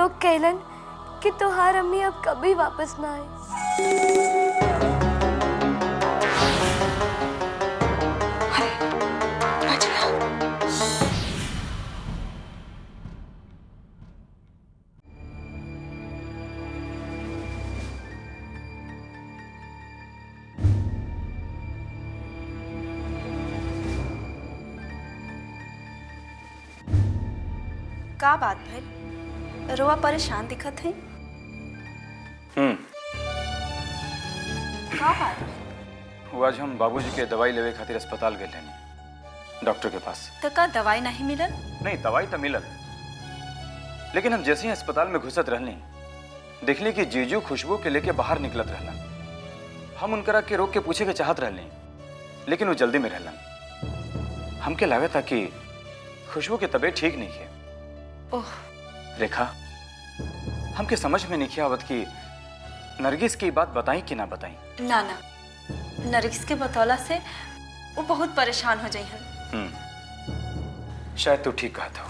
लोग कहलन कि तोहार अम्मी अब कभी वापस ना आए। का बात भइल? रोआ परेशान दिखत है। का बात भइल? वो आज हम बाबूजी के दवाई लेवे खातिर अस्पताल गए रहनी डॉक्टर के पास। तो का दवाई नहीं मिलल? नहीं, दवाई तो मिलल, लेकिन हम जैसे ही अस्पताल में घुसत रहनी देखली कि जीजू खुशबू के लेके बाहर निकलत रहलन। हम उनकरा के रोक के पूछे के चाहत रहनी, लेकिन वो जल्दी में रहलन। हमके लागत था कि खुशबू की तबीयत ठीक नहीं है। ओह रेखा, हमके समझ में नहीं आवत कि नरगिस की बात बताई कि ना बताई। ना ना, नरगिस के बतौला से वो बहुत परेशान हो जाइहन। शायद तू ठीक कहा था।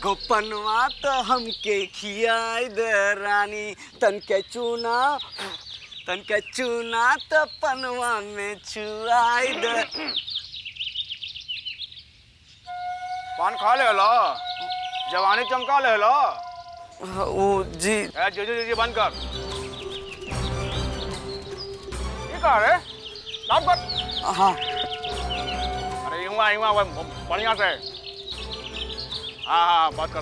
गोपनवा तो हमके खियाई दे रानी, तन के चूना तो पनवा में छुआई दे। पान खा ले लो, जवानी चमका ले लो। वो जी जी बंद कर। ये कहा रे? साफ कर। हाँ। अरे यूं बढ़िया से। हाँ, बात कर।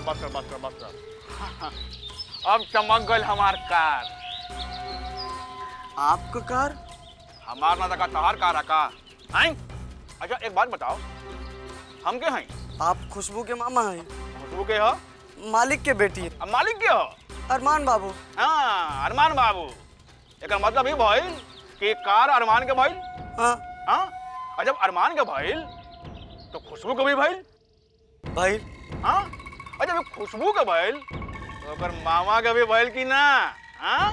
अब चमक गल हमार कार। आपका कार? हमार ना तका तहार कार का हैं? अच्छा एक बात बताओ, हम के हैं? आप खुशबू के मामा हैं। खुशबू के हो? मालिक के बेटी है। अब मालिक के हो? अरमान बाबू। हाँ, अरमान बाबू। एक मतलब ये भइल कि कार अरमान के भइल। हाँ हाँ, और जब अरमान के भइल तो खुशबू के भी भइल भाई। हाँ, और जब खुशबू के भइल तो अगर मामा के भी भइल कि ना? हाँ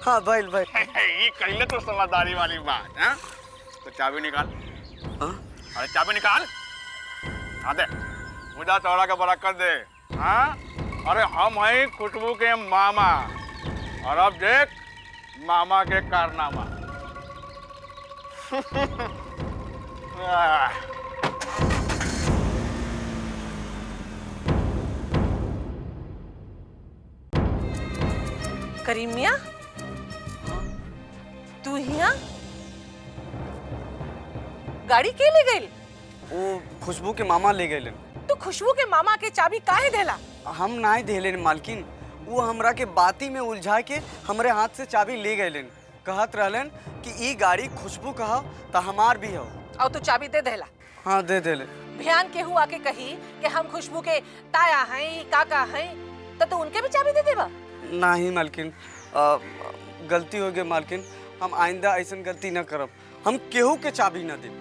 हाँ भाई। ये कहिले तो समझदारी वाली बात। हाँ, तो चाबी निकाल। हाँ? अरे चाबी निकाल। हाँ दे, मुझा चौड़ा का बरकत दे। हाँ, अरे हम हैं खुशबू के मामा, और अब देख मामा के कारनामा। करीम मियां, तू हिया? गाड़ी के ले गई? वो खुशबू के मामा ले गए। तू खुशबू के मामा के चाबी काहे देला? हम ना देले मालकिन, वो हमरा के बाती में उलझा के हमरे हाथ से चाबी ले गए। कहत रहलन कि ई गाड़ी खुशबू कहा तो हमार भी हो। और तू चाबी दे देला? हाँ दे देले। भियान के हुआ के कही कि हम खुशबू के ताया हैं, काका हैं, तो तू उनके भी चाबी दे देबा? नहीं मालकिन, गलती हो गई मालकिन। हम आइंदा ऐसा गलती न करब। हम केहू के चाबी न देब।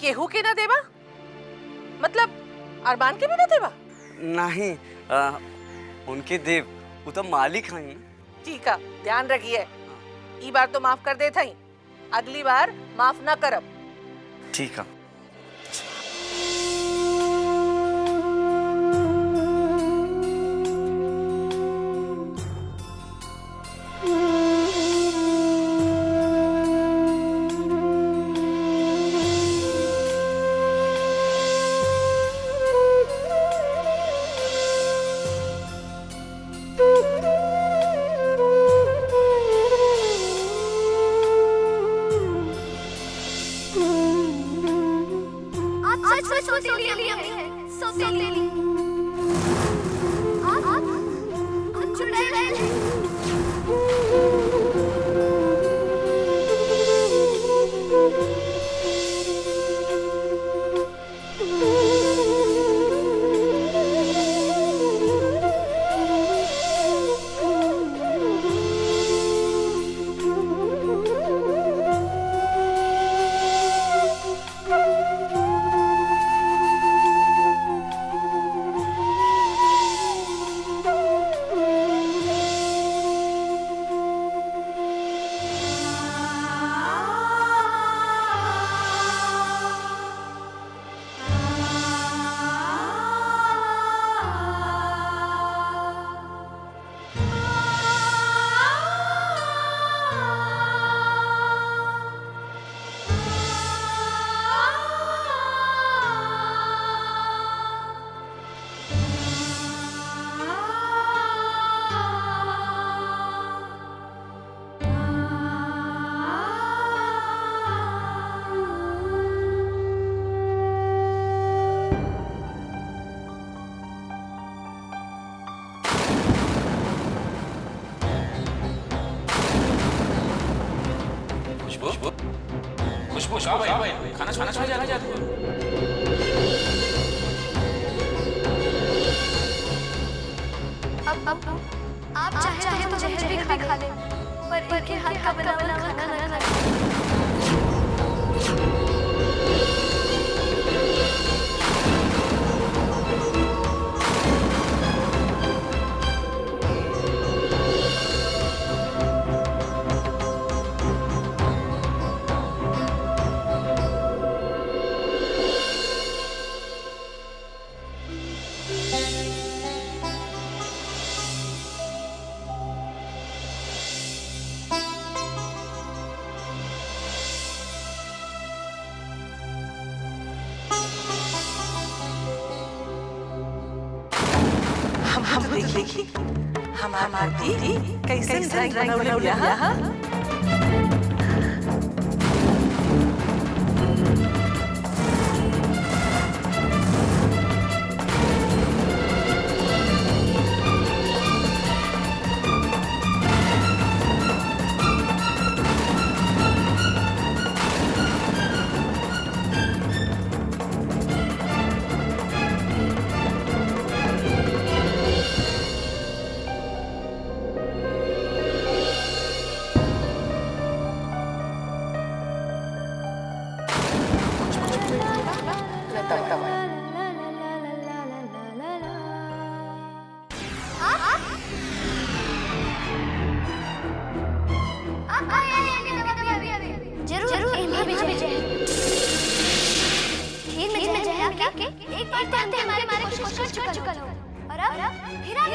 केहू के ना देबा? मतलब अरमान के भी ना देबा? नहीं, उनके देव, वो तो मालिक हैं ना। ठीक है, ध्यान रखिए। ई बार तो माफ कर दे थई, अगली बार माफ ना करब। ठीक है। खुशबू भाई खाना खाना खा जा तू। अब आप चाहे तो जहर भी खा ले, पर इनके हाथ का बना हुआ खाना ना खाए। हम देखी हमार दी कैसे रंग बनवले बिया। जरूर इनमें भी जहर है। खीर में जहर क्या के एक बार तो हमारे कोशिश कर चुका हो, और अब फिर आप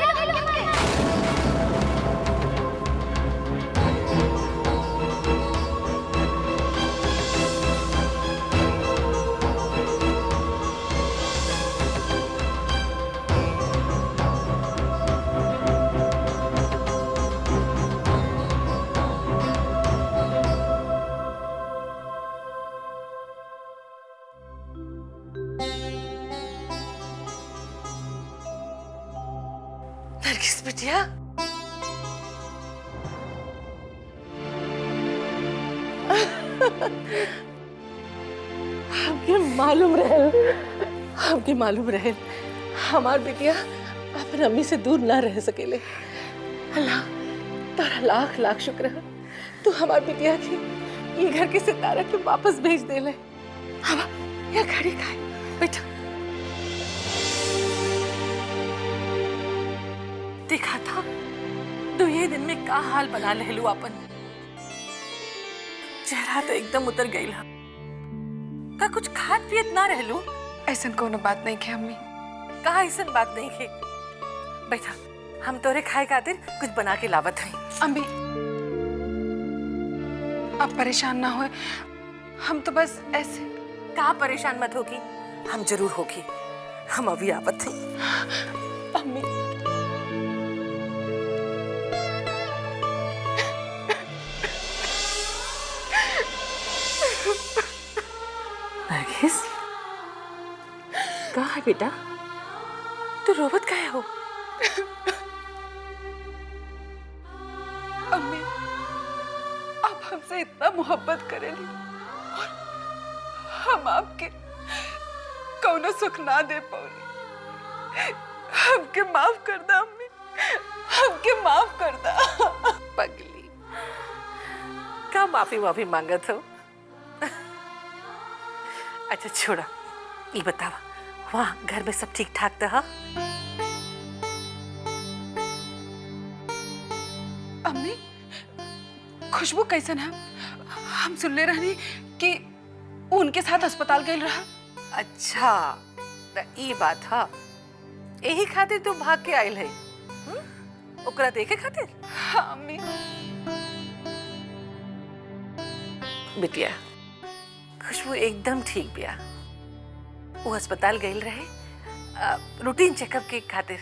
नरगिस बिटिया, हमके मालूम रहे हमार बिटिया अपन अम्मी से दूर ना रह सकेले। अल्लाह तारा लाख लाख शुक्र है, तू हमार बिटिया की ये घर के सितारा के वापस भेज देले। हम यह घड़ी खाए बेटा। देखा था तो ये दिन में का हाल बना लेलू अपन। चेहरा तो एकदम उतर गई ला। का कुछ खात पियत ना रहलू? ऐसा कोनो बात नहीं के अम्मी। कहा ऐसा बात नहीं है। बैठा, हम तोरे खाए खातिर कुछ बना के लावत हैं। अम्मी आप परेशान ना होए, हम तो बस ऐसे। कहा परेशान मत होगी, हम जरूर होगी। हम अभी आवत हैं। अम्मी नरगिस, कहाँ है बेटा? तू रोवत काहे हो? अम्मी आप हमसे इतना मोहब्बत करेली और हम आपके कौनो सुख ना दे पाऊली। हमके माफ कर दा अम्मी, हमके माफ कर दा। पगली, का माफी मांगत हो? अच्छा छोड़ा, ये बतावा वहाँ घर में सब ठीक ठाक था? अम्मी खुशबू कैसन है? हम सुनले रहनी कि उनके साथ अस्पताल गई रहा। अच्छा तो ये बात है, यही खातिर तू भाग के आयल है ओकरा देखे खातिर? हाँ अम्मी। बिटिया खुशबू एकदम ठीक बिया। वो अस्पताल गई रहे रूटीन चेकअप के खातिर,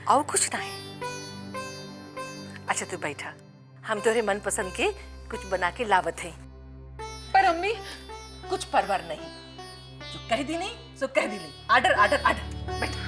और कुछ नहीं। अच्छा तू बैठा, हम तोरे मन पसंद के कुछ बना के लावत हैं। पर अम्मी कुछ परवार नहीं, जो कह दी नहीं सो कह दी नहीं। Order order order. बैठा।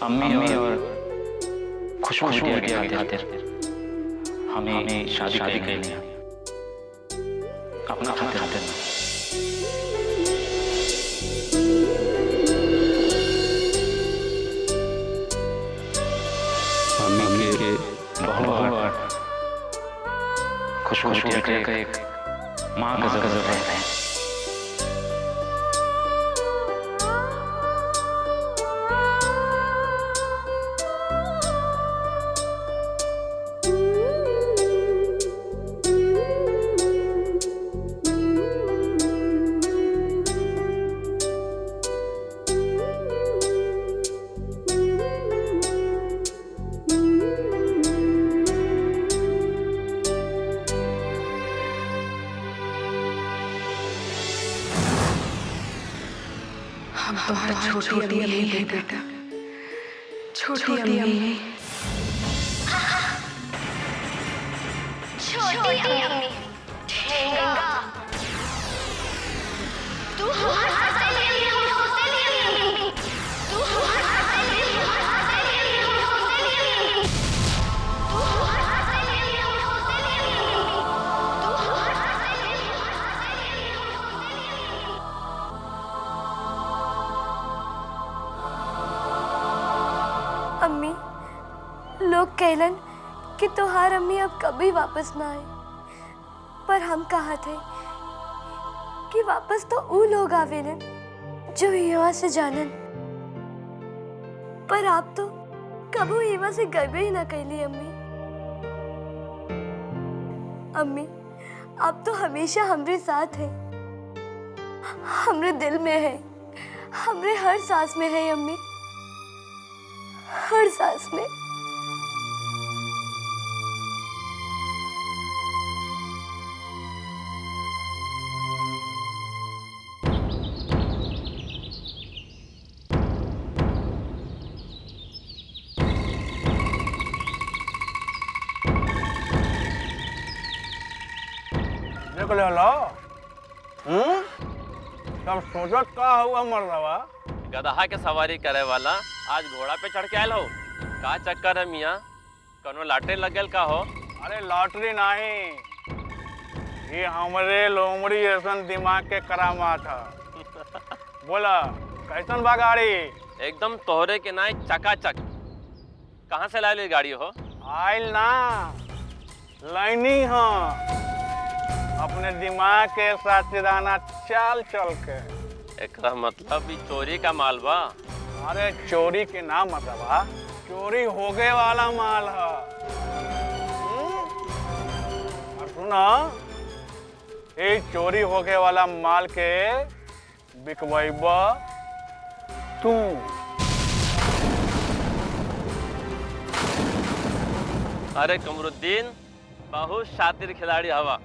अम्मी और खुशबू बिटिया के खातिर हमें शादी कर लिया अपना खातिर मम्मी के बहुत खुशबू बिटिया का एक माँ का जरूरत है। हम तुम्हारी छोटी अम्मी है बेटा, छोटी अम्मी। छोटी अम्मी ठेंगा तू हंसली अम्मी तू हंसली अम्मी, लोग कहलन कि तोहार अम्मी अब कभी वापस ना आए, पर हम कहा थे कि वापस तो ऊ लोग आवेलन जो यहाँ से जानन, पर आप तो कबू यहाँ से गए ही ना कैली अम्मी। अम्मी, आप तो हमेशा हमरे साथ है, हमरे दिल में है, हमरे हर सांस में है अम्मी, हर सांस में। देख ले लो तब सोचत का हुआ मर रहा गदहा के सवारी करे वाला आज घोड़ा पे चढ़ के आयल हो का चक्कर है मियाँ कनो लाटे लग गल का हो। अरे लॉटरी नहीं, ये हमरे लोमड़ी ऐसन दिमाग के करामा था। बोला कैसन बा गाड़ी? एकदम तोहरे के नाई चकाचक। कहाँ से लाए गाड़ी हो? आइल ना लाइनी हाँ अपने दिमाग के साथिदाना चाल चल के। एकरा मतलब भी चोरी का माल बा? अरे चोरी के नाम मतलब चोरी होगे वाला माल है। और सुना ये चोरी होगे वाला माल के बिकवाइबा तू। अरे कमरुद्दीन बहुत शातिर खिलाड़ी हवा।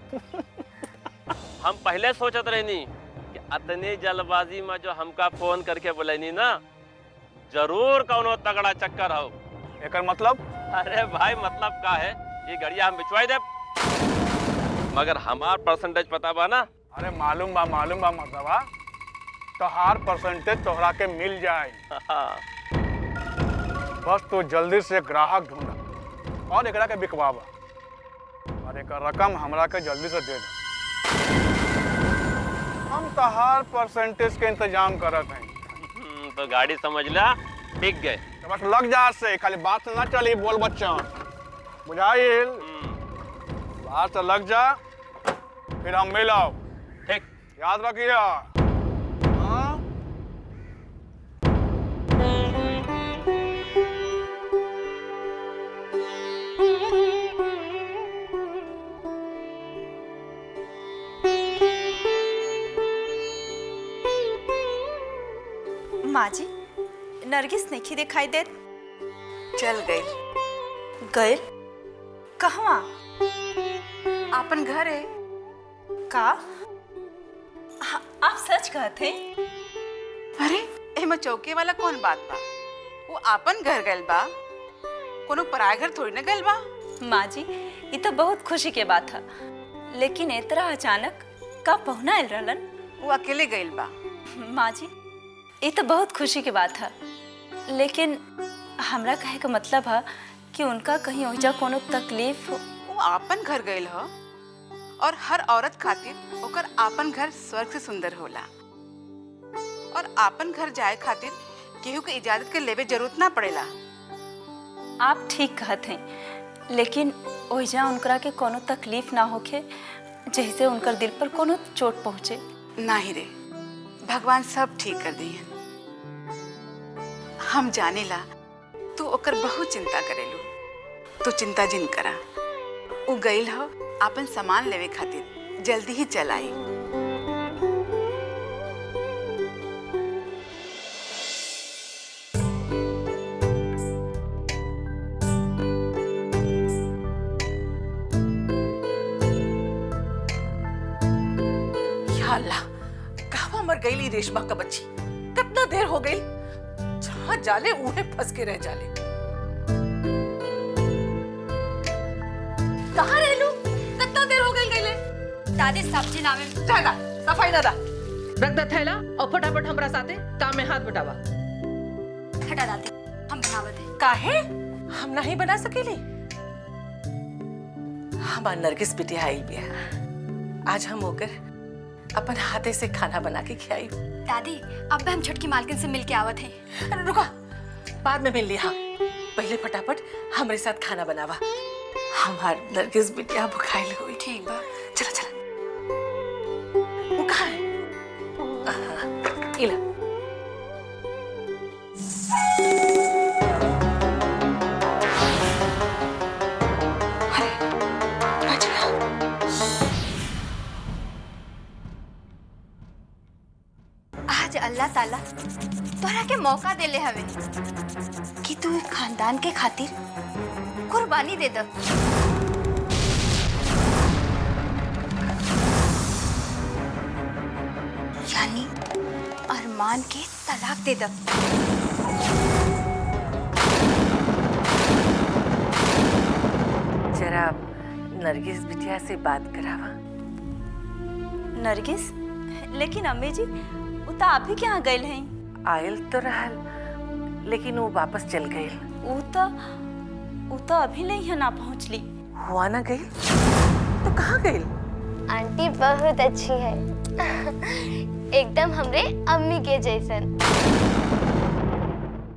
हम पहले सोचत रहनी कि अतनी जल्दबाजी में जो हमका फोन करके बोलेनी ना जरूर कौनो तगड़ा चक्कर हो। एकर मतलब? अरे भाई मतलब का है ये गड़िया हम बिचवाई दे मगर हमार परसेंटेज पता बा ना? अरे मालूम बा मतलब तोहार परसेंटेज तोहरा के मिल जाए। बस तू जल्दी से ग्राहक ढूंढा और एकरा के बिकवावा और एक रकम हमरा के जल्दी से दे दे। हम तोहार परसेंटेज के इंतजाम करत हैं। तो गाड़ी समझ ला बिक गए। तो बस लग जा से खाली बात से ना चली बोल बच्चा बुझाइल। बात से लग जा फिर हम मिलो। ठीक याद रखिए। हाँ? माँ जी नरगिस नहीं दिखाई देत। चल गई। गए कहवा? अपन घर है। का आप सच कहते? अरे एमे चौके वाला कौन बात बा? वो अपन घर गल बा, कोनो पराया घर थोड़ी ना गल बा। माँ जी ये तो बहुत खुशी के बात है, लेकिन इतना अचानक कब पहुना आयल रहलन? वो अकेले गइल बा। माँ जी ये तो बहुत खुशी की बात है, लेकिन हमरा कहे का मतलब है कि उनका कहीं ओइजा कोनो तकलीफ वो आपन घर गइल ह और हर औरत खातिर ओकर आपन घर स्वर्ग से सुंदर होला। और आपन घर जाए खातिर केहू के इजाजत के लेवे जरूरत ना पड़ेला। आप ठीक कहत हैं, लेकिन ओइजा उनकरा के कोनो तकलीफ ना होखे जैसे उनकर दिल पर कोनो चोट पहुँचे। नाही रे, भगवान सब ठीक कर दिए। हम जानेला तू ओकर बहुत चिंता करेलू, तू चिंता जिन करा। उ गइल ह आपन सामान लेवे खातिर, जल्दी ही चल आई। या अल्लाह, कहवा मर गई रेशमा का बच्ची। कितना देर हो गई, जहाँ जाले उहे फंस के रह जाले। कहाँ रह लू? कितना देर हो गई गईले? दादी सब्जी लावे जागा, सफाई ना दा। रख द थैला और फटाफट हमरा साथे काम में हाथ बटावा। हटा दादी, हम बनावत है। काहे? हम नहीं बना सकेली। हमार नरगिस बिटिया आई बिया, आज हम होकर अपन हाथे से खाना बना के खिलाई। दादी, अब हम छोटकी मालकिन से मिल के आवत हैं। अरे रुका, बाद में मिल लिया। पहले फटाफट हमरे साथ खाना बनावा। हमार नरगिस बिटिया भुखाइल हुई। ठीक बा। चला चला। वो कहाँ है? इला। अरे, अच्छा। आज अल्लाह ताला तोरा के मौका देले हवे कि तू एक खानदान के खातिर कुर्बानी दे द। यानी अरमान के तलाक दे द। जरा नरगिस बिटिया से बात करावा। नरगिस, लेकिन अम्मी जी वो तो आप ही के यहाँ गए हैं। आयल तो रहल, लेकिन वो वापस चल गई। वो तो अभी नहीं है ना पहुँचली। हुआ ना गई तो कहाँ गई? आंटी बहुत अच्छी है, एकदम हमरे अम्मी के जैसन।